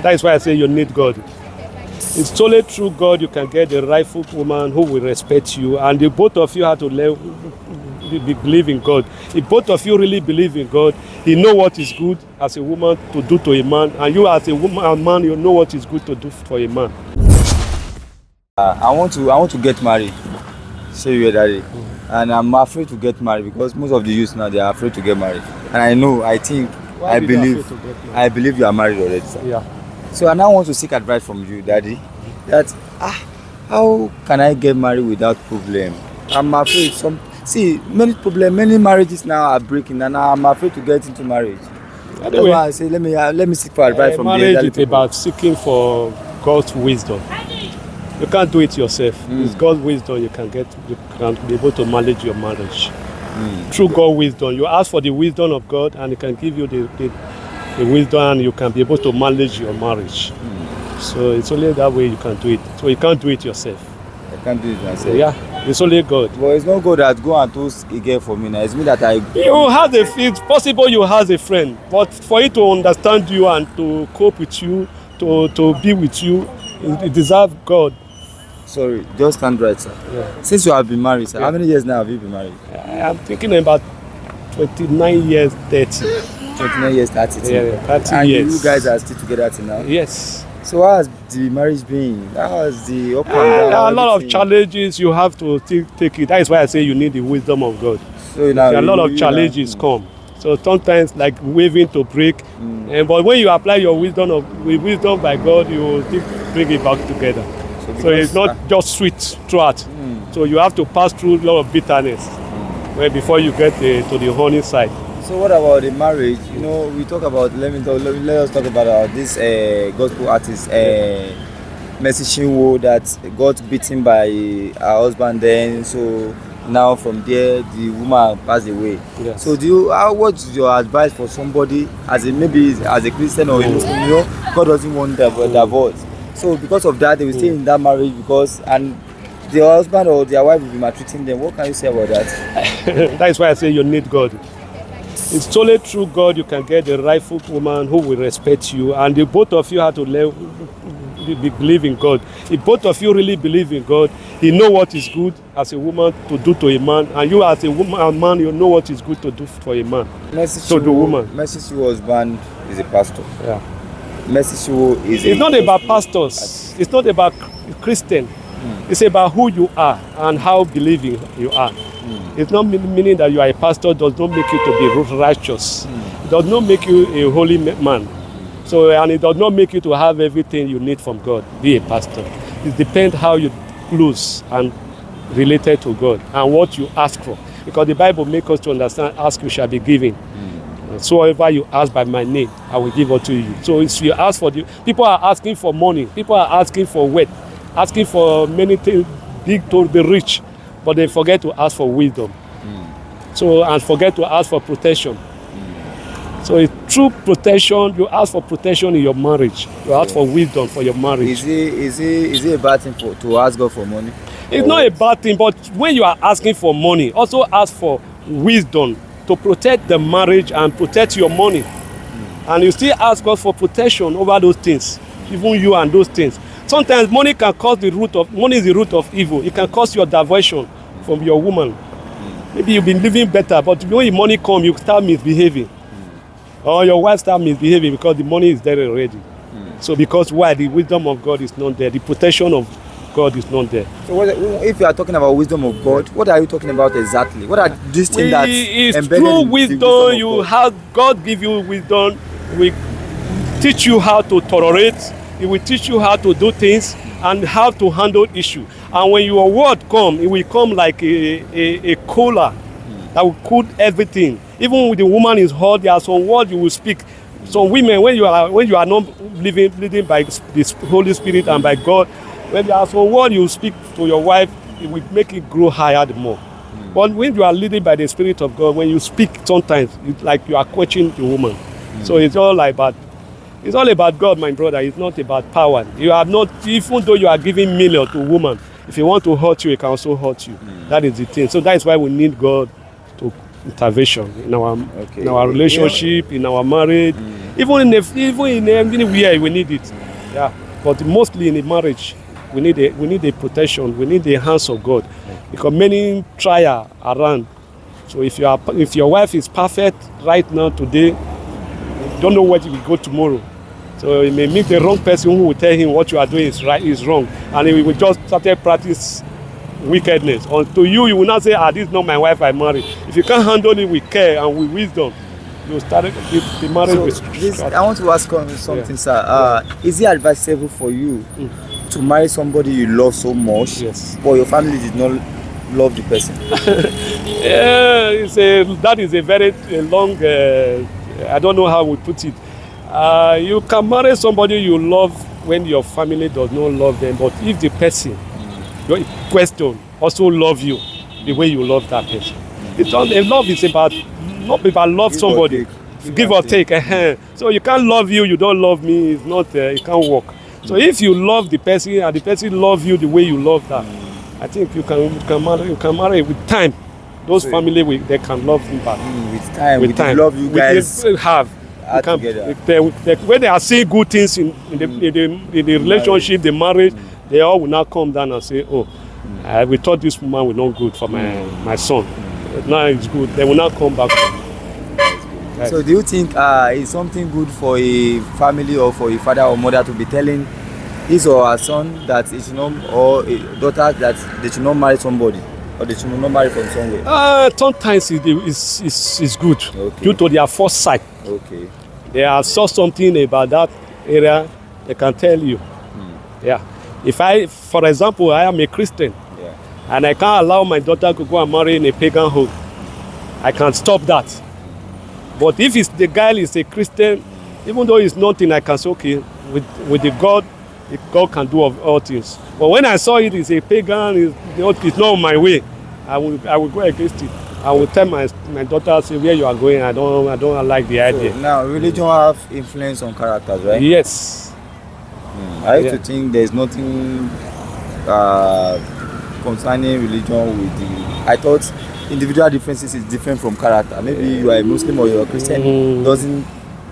That is why I say you need God. It's solely through God you can get the rightful woman who will respect you, and the both of you have to believe in God. If both of you really believe in God, you know what is good as a woman to do to a man, and you as a woman and man, you know what is good to do for a man. I want to get married. Say you daddy. And I'm afraid to get married because most of the youths now they are afraid to get married. And I think, I believe you are married already, sir. Yeah. So I now want to seek advice from you, daddy, that how can I get married without problem? I'm afraid many marriages now are breaking, and I'm afraid to get into marriage. Anyway, that's why I say let me seek for advice from marriage. Marriage is about seeking for God's wisdom. You can't do it yourself. It's God's wisdom you can be able to manage your marriage. Through God's wisdom, you ask for the wisdom of God, and He can give you the wisdom, and you can be able to manage your marriage. So it's only that way you can do it. So you can't do it yourself. I can't do it myself. Yeah, it's only God. But it's not God that go and toast again for me now. It's me that You have it's possible you have a friend, but for it to understand you and to cope with you, to be with you, it deserves God. Sorry, just stand right, sir. Yeah. Since you have been married, sir, how many years now have you been married? I'm thinking about 29 years, 30. 29 years, 30. Yeah, 30 and years. You guys are still together till now? Yes. So how has the marriage been? How has the up and down? There are a lot of challenges you have to take it. That is why I say you need the wisdom of God. So now, a lot of challenges come. So sometimes like waving to break. But when you apply your wisdom by God, you will still bring it back together. So it's not just sweet throughout. So you have to pass through a lot of bitterness before you get to the honey side. So what about the marriage? You know, we talk about, let us talk about this gospel artist, Mercy Chinwo, that got beaten by her husband then. So now from there, the woman passed away. Yes. So what's your advice for somebody, maybe as a Christian or a Muslim, you know, God doesn't want divorce. So because of that, they will stay in that marriage and their husband or their wife will be maltreating them. What can you say about that? That is why I say you need God. It's solely through God you can get the rightful woman who will respect you, and the both of you have to believe in God. If both of you really believe in God, you know what is good as a woman to do to a man, and you as a woman and man, you know what is good to do for a man. So the woman. Mercy Chinwo's husband is a pastor. Yeah. Mercy Chinwo is. It's not about pastors. It's not about Christian. It's about who you are and how believing you are. It's not meaning that you are a pastor does not make you to be righteous. It does not make you a holy man. So, and it does not make you to have everything you need from God, be a pastor. It depends how you close and related to God and what you ask for. Because the Bible makes us to understand, ask you shall be given. So whatever you ask by my name, I will give it to you. So if you ask for people are asking for money, people are asking for wealth, asking for many things, big to be rich, but they forget to ask for wisdom. So and forget to ask for protection. So it's true protection. You ask for protection in your marriage. You ask for wisdom for your marriage. Is it a bad thing to ask God for money? It's not a bad thing, but when you are asking for money, also ask for wisdom to protect the marriage and protect your money. And you still ask God for protection over those things, even you and those things. Sometimes money is the root of evil. It can cause your diversion from your woman. Maybe you've been living better, but when the money comes, you start misbehaving. Or your wife start misbehaving because the money is there already. So because why? The wisdom of God is not there. The protection of God is not there. So if you are talking about wisdom of God, what are you talking about exactly? What are these things that it's true wisdom you have? God give you wisdom. We teach you how to tolerate. It will teach you how to do things and how to handle issues. And when your word come, it will come like a cooler that will cool everything. Even when the woman is hot, there are some words you will speak. Some women, when you are not living by the Holy Spirit and by God, when there are some words you speak to your wife, it will make it grow higher the more. But when you are leading by the Spirit of God, when you speak, sometimes it's like you are quenching the woman. So it's all about God, my brother. It's not about power. You are not, even though you are giving million to a woman, if you want to hurt you, it can also hurt you. That is the thing. So that is why we need God to intervention in our relationship, in our marriage, even in anywhere we need it. Yeah, but mostly in a marriage, we need a protection. We need the hands of God, because many trial around. So if your wife is perfect right now today, you don't know what you will go tomorrow. So you may meet the wrong person who will tell him what you are doing is wrong, and he will just start to practice wickedness. Unto you will not say, this is not my wife I married. If you can't handle it with care and with wisdom, you start the marriage with. I want to ask something, sir. Is it advisable for you to marry somebody you love so much, but your family did not love the person? That is a very long. I don't know how we put it. You can marry somebody you love when your family does not love them, but if the person, your question, also love you the way you love that person. Love is not about love somebody, give or take. So you can't love you don't love me. It's not. It can't work. So if you love the person and the person love you the way you love that, I think you can marry with time. Those family they can love you back. With time, love you guys have. When they are saying good things in the relationship, the marriage, they all will not come down and say, we thought this woman was not good for my son. Now it's good. They will not come back. So do you think it's something good for a family or for a father or mother to be telling his or her son that it should not, or a daughter that they should not marry somebody, or they should not marry from somewhere? Sometimes it's good due to their foresight. Okay. They have saw something about that area, they can tell you. Yeah. If for example, I am a Christian, and I can't allow my daughter to go and marry in a pagan home, I can stop that. But if the guy is a Christian, even though it's nothing, I can say, okay, with the God can do all things. But when I saw it is a pagan, it's not my way, I will go against it. I will tell my daughter, say, where you are going, I don't like the idea. So now, religion have influence on characters, right? Yes. I used to think there's nothing concerning religion with I thought individual differences is different from character. Maybe you are a Muslim or you are a Christian, doesn't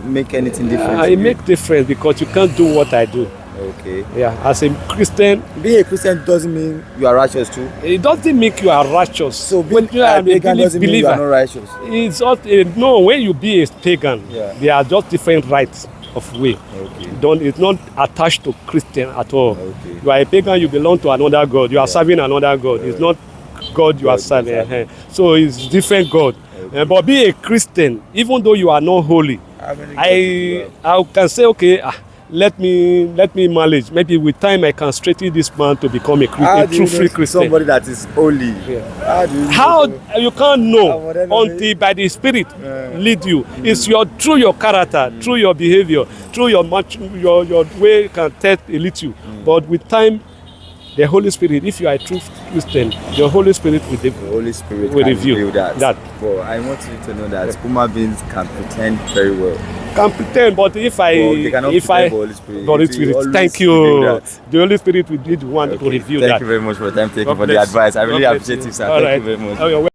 make anything different. It makes difference because you can't do what I do. Okay. Yeah, as a Christian. Being a Christian doesn't mean you are righteous too. It doesn't make you are righteous. So when you are a pagan doesn't mean you are not righteous. It's not, no, when you be a pagan, they are just different rights of way. Okay. It's not attached to Christian at all. Okay. You are a pagan, you belong to another God. You are serving another God. It's not God you are serving. So it's different God. Okay. But be a Christian, even though you are not holy, I can say, okay, let me manage. Maybe with time I can straighten this man to become a true free Christian. Somebody that is holy. How you can't know until by the Spirit lead you. It's through your character, through your behavior, through your way can test a little. But with time, the Holy Spirit, if you are a true Christian, the Holy Spirit will reveal that. But I want you to know that human beings can pretend very well. Can pretend, but the Holy Spirit, thank you. The Holy Spirit will be the one to reveal that. Thank you very much for the time taken for the advice. I really appreciate it, sir. Thank you very much.